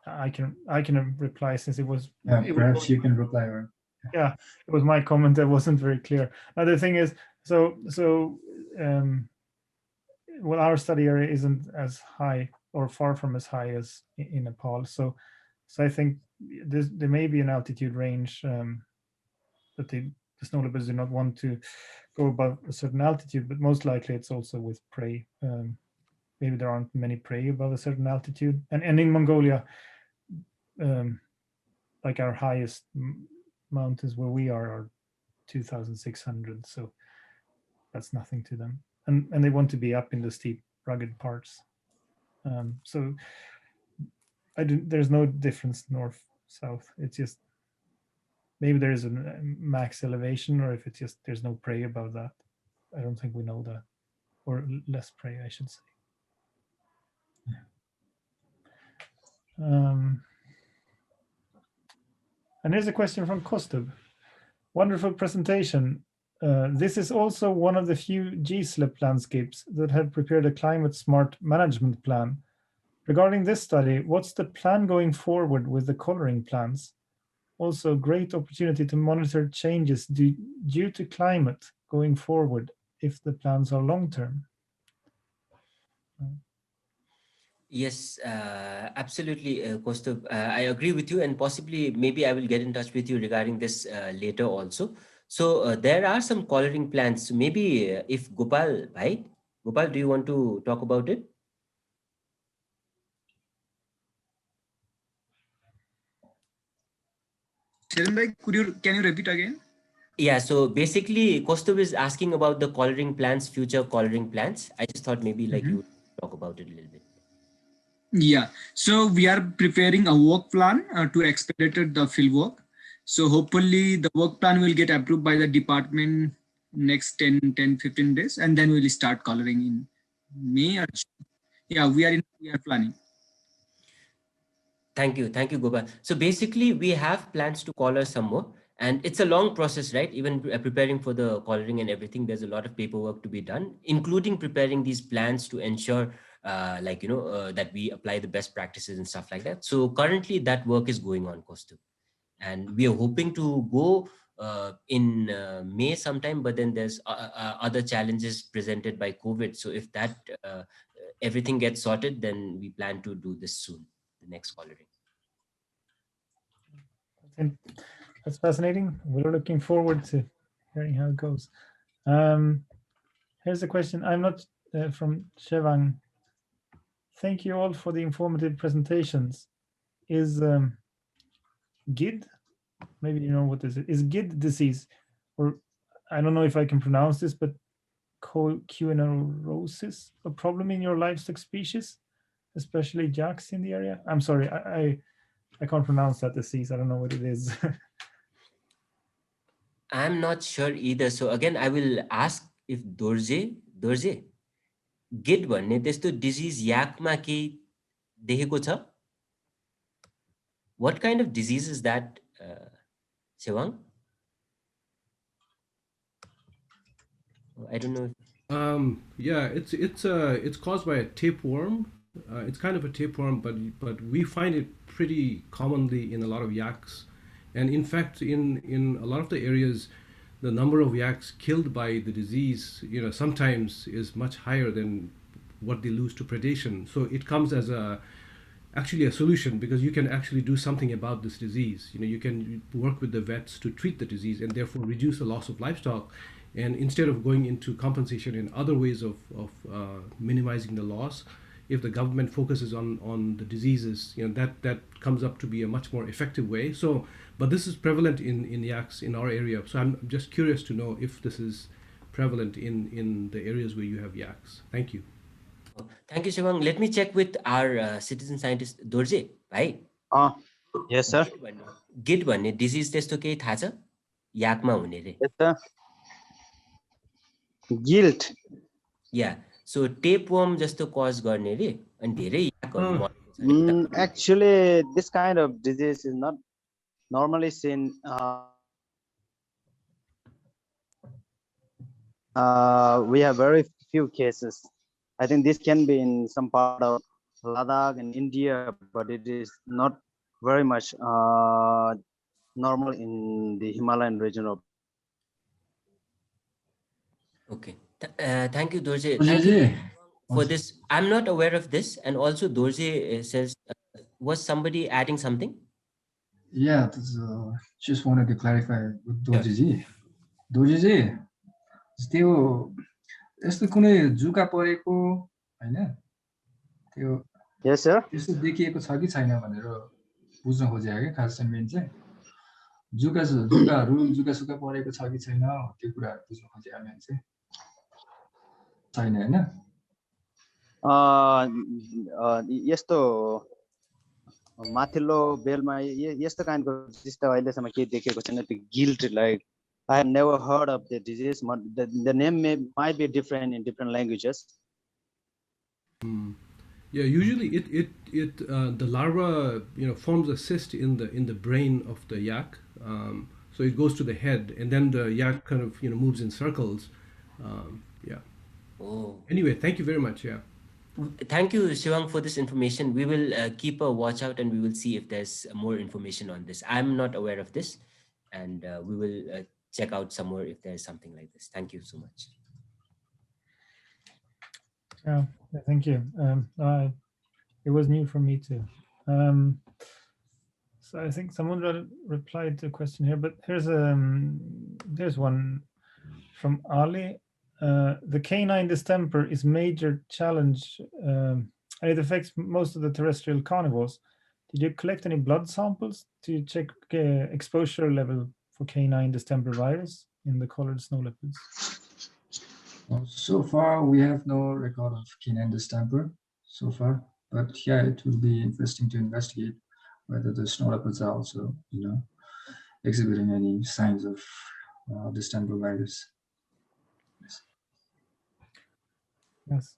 I can reply since it was. Yeah, perhaps you can reply. Or yeah, it was my comment that wasn't very clear. Now the thing is, well, our study area isn't as high or far from as high as in Nepal. So I think there may be an altitude range that the snow leopards do not want to go above a certain altitude, but most likely it's also with prey. Maybe there aren't many prey above a certain altitude, and in Mongolia, like our highest mountains where we are 2,600, so that's nothing to them, and they want to be up in the steep rugged parts. So there's no difference north south. It's just maybe there is a max elevation, or if it's just there's no prey above that. I don't think we know that, or less prey, I should say. And here's a question from Kostub. Wonderful presentation. This is also one of the few GSLEP landscapes that have prepared a climate smart management plan. Regarding this study, what's the plan going forward with the coloring plans? Also, great opportunity to monitor changes due to climate going forward if the plans are long-term. Yes, absolutely, Kostub. I agree with you, and possibly maybe I will get in touch with you regarding this later also. So there are some coloring plans. Maybe if Gopal, right? Gopal, do you want to talk about it? Can you repeat again? Yeah, so basically, Kostub is asking about the coloring plans, future coloring plans. I just thought maybe like you would talk about it a little bit. Yeah, so we are preparing a work plan to expedite the field work. So hopefully the work plan will get approved by the department next 10, 15 days, and then we'll start coloring in May or June. Yeah, we are planning. Thank you, Gopal. So basically, we have plans to color some more, and it's a long process, right? Even preparing for the coloring and everything, there's a lot of paperwork to be done, including preparing these plans to ensure that we apply the best practices and stuff like that. So currently that work is going on, Kostub, and we are hoping to go in May sometime, but then there's other challenges presented by COVID. So if that everything gets sorted, then we plan to do this soon, the next coloring. That's fascinating. We're looking forward to hearing how it goes. Here's a question. I'm not from Shevang. Thank you all for the informative presentations. Is GID, maybe you know what this is GID disease, or I don't know if I can pronounce this, but quinaurosis, a problem in your livestock species, especially jacks in the area? I'm sorry, I can't pronounce that disease. I don't know what it is. I'm not sure either. So again, I will ask if Dorje, GID भन्ने त्यस्तो disease yakma केही देखेको छ? What kind of disease is that, Sewang? I don't know. Yeah, it's caused by a tapeworm. It's kind of a tapeworm, but we find it pretty commonly in a lot of yaks, and in fact, in a lot of the areas, the number of yaks killed by the disease, sometimes is much higher than what they lose to predation. So it comes as actually a solution, because you can actually do something about this disease. You can work with the vets to treat the disease and therefore reduce the loss of livestock. And instead of going into compensation and other ways of minimizing the loss, if the government focuses on the diseases, that comes up to be a much more effective way. So, but this is prevalent in yaks in our area. So I'm just curious to know if this is prevalent in the areas where you have yaks. Thank you. Thank you, Shivang. Let me check with our citizen scientist, Dorje. Bhai. Yes, sir. Git भन्ने disease त्यस्तो केही थाहा छ? याकमा हुने रे. Guilt. Yeah. So tapeworm जस्तो cause गर्ने रे अनि धेरै याकहरु मरेको छ. Actually, this kind of disease is not normally seen. We have very few cases. I think this can be in some part of Ladakh and India, but it is not very much normal in the Himalayan region of. Okay. Thank you, Dorje. Thank you for this. I'm not aware of this. And also Dorje says, was somebody adding something? Yeah, just wanted to clarify with Dorje. Dorje, त्यो यस्तो कुनै जुका परेको हैन त्यो Yes, sir. त्यस्तो देखिएको छ कि छैन भनेर बुझ्न खोजेको के खास चाहिँ मेन चाहिँ जुका सुका परेको छ कि छैन त्यो कुराहरु बुझ्न खोजेको मेन चाहिँ छैन हैन यस्तो माथिल्लो बेलमा यस्तो काइन्डको डिजिज त अहिलेसम्म केही देखेको छैन त्यो guilt like I have never heard of the disease. The name might be different in different languages. Yeah, usually the larva forms a cyst in the brain of the yak, so it goes to the head, and then the yak kind of moves in circles. Yeah. Oh. Anyway, thank you very much. Yeah. Thank you, Shivang, for this information. We will keep a watch out, and we will see if there's more information on this. I'm not aware of this, and we will check out some more if there's something like this. Thank you so much. Yeah, thank you. It was new for me too. So I think someone replied to a question here, but here's one from Ali. The canine distemper is major challenge, and it affects most of the terrestrial carnivores. Did you collect any blood samples to check exposure level for canine distemper virus in the collared snow leopards? So far, we have no record of canine distemper so far, but yeah, it will be interesting to investigate whether the snow leopards are also, exhibiting any signs of distemper virus. Yes.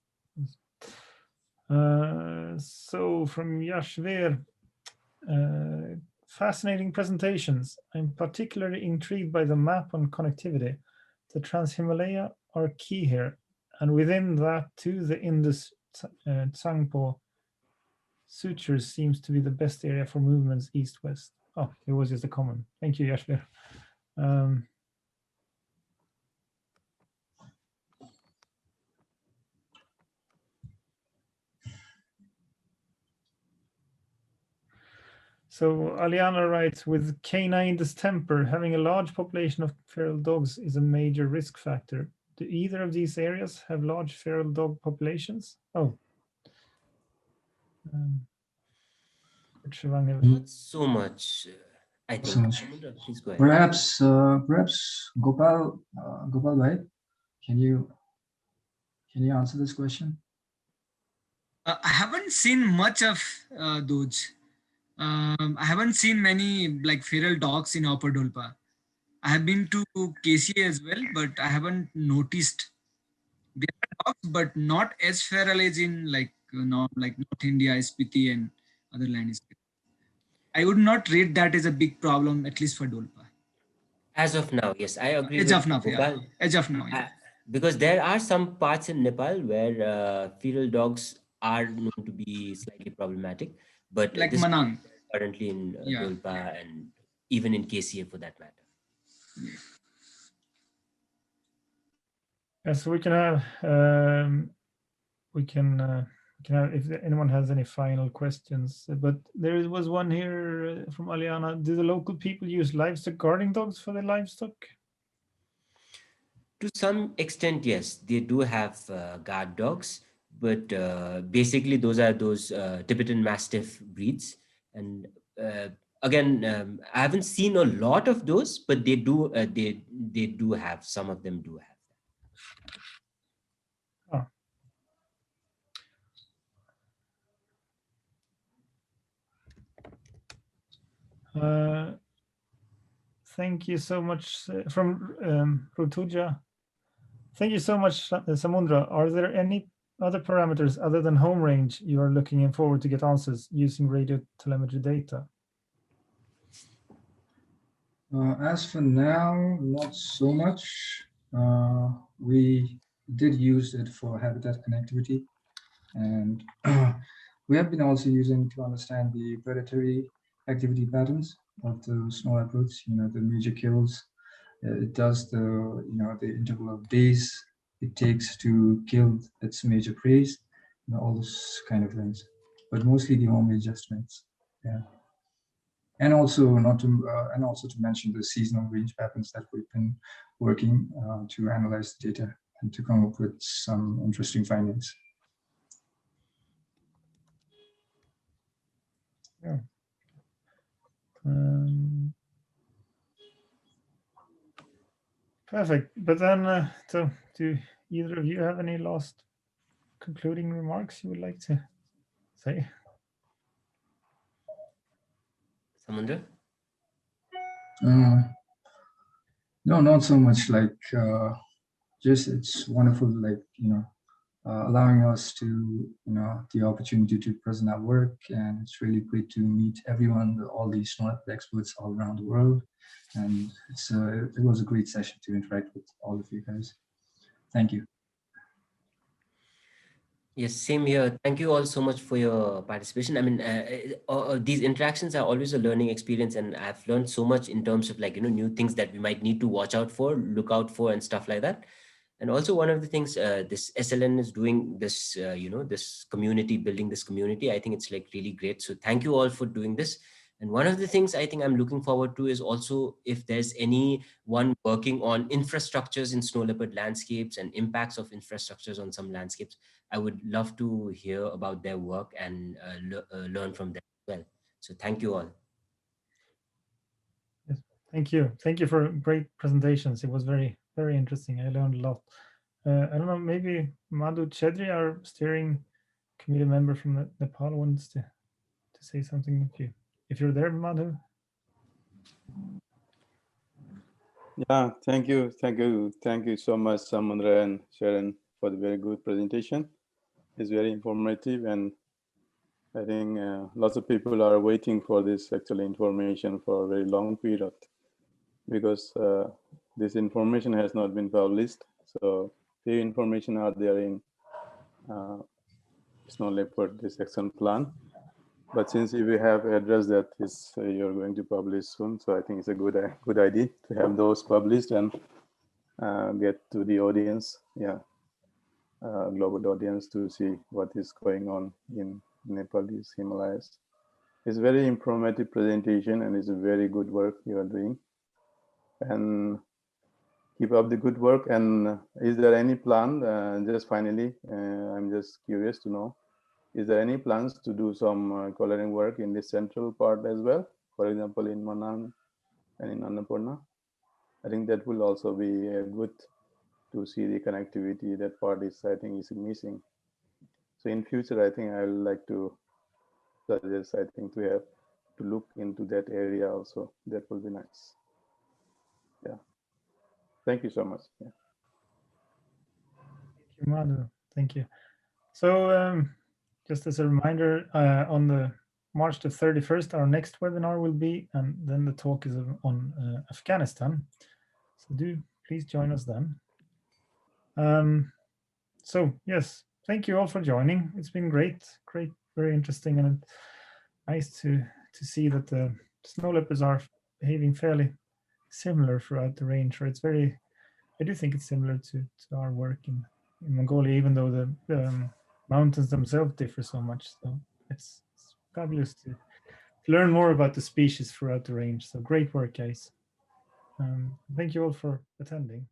So from Yashvir, fascinating presentations. I'm particularly intrigued by the map on connectivity. The Trans-Himalaya are key here, and within that too, the Indus Tsangpo sutures seems to be the best area for movements east-west. Oh, it was just a comment. Thank you, Yashvir. So Aliana writes, with canine distemper, having a large population of feral dogs is a major risk factor. Do either of these areas have large feral dog populations? Oh. Not so much, I think. So much. Please go ahead. Perhaps Gopal bhai, can you answer this question? I haven't seen much of those. I haven't seen many feral dogs in Upper Dolpa. I have been to KCA as well, but I haven't noticed. There are dogs, but not as feral as in North India, SPT and other lands. I would not rate that as a big problem, at least for Dolpa. As of now, yes, I agree. As of now, yeah. As of now, yeah. Because there are some parts in Nepal where feral dogs are known to be slightly problematic, but like this Manang. Currently in Dolpa and even in KCA for that matter. Yeah, so we can if anyone has any final questions. But there was one here from Aliana. Do the local people use livestock guarding dogs for their livestock? To some extent, yes, they do have guard dogs, but basically those are those Tibetan Mastiff breeds. And again, I haven't seen a lot of those, but they do. They do have, some of them do have. Thank you so much from Rutuja. Thank you so much, Samundra. Are there any other parameters other than home range you are looking forward to get answers using radio telemetry data? As for now, not so much. We did use it for habitat connectivity, and we have been also using to understand the predatory activity patterns of the snow leopards. The major kills. It does the interval of days it takes to kill its major prey, all those kind of things. But mostly the home range estimates. Yeah. And also to mention the seasonal range patterns that we've been working to analyze the data and to come up with some interesting findings. Yeah. Perfect. But then, so do either of you have any last concluding remarks you would like to say? Samundra? No, not so much. Like, just it's wonderful. Like, allowing us to, the opportunity to present our work, and it's really great to meet everyone, all these snow leopard experts all around the world. And it was a great session to interact with all of you guys. Thank you. Yes, same here. Thank you all so much for your participation. I mean, these interactions are always a learning experience, and I've learned so much in terms of, like, new things that we might need to watch out for, look out for, and stuff like that. And also, one of the things this SLN is doing, this this community, building this community, I think it's like really great. So thank you all for doing this. And one of the things I think I'm looking forward to is also if there's anyone working on infrastructures in snow leopard landscapes and impacts of infrastructures on some landscapes, I would love to hear about their work and learn from them as well. So thank you all. Yes, thank you. Thank you for great presentations. It was very, very interesting. I learned a lot. I don't know, maybe Madhu Chedri, our steering committee member from Nepal, wants to say something if you're there, Madhu. Yeah, thank you so much, Samundra and Sharon, for the very good presentation. It's very informative, and I think lots of people are waiting for this actual information for a very long period, because this information has not been published. So few information are there in snow leopard, this action plan. But since we have addressed that you're going to publish soon, so I think it's a good idea to have those published and get to the audience, global audience, to see what is going on in Nepalese Himalayas. It's very informative presentation, and it's a very good work you are doing. And keep up the good work. And is there any plan? Just finally, I'm just curious to know, is there any plans to do some coloring work in the central part as well? For example, in Manang and in Annapurna? I think that will also be good to see the connectivity. That part is, I think, is missing. So in future, I think I would like to suggest, I think, to look into that area also. That will be nice. Yeah. Thank you so much. Yeah. Thank you, Madhu. Thank you. So just as a reminder, on the March the 31st, our next webinar will be, and then the talk is on Afghanistan. So do please join us then. So yes, thank you all for joining. It's been great, very interesting, and nice to see that the snow leopards are behaving fairly similar throughout the range. Or it's very, I do think it's similar to our work in Mongolia, even though the mountains themselves differ so much. So it's fabulous to learn more about the species throughout the range. So great work, guys. Thank you all for attending.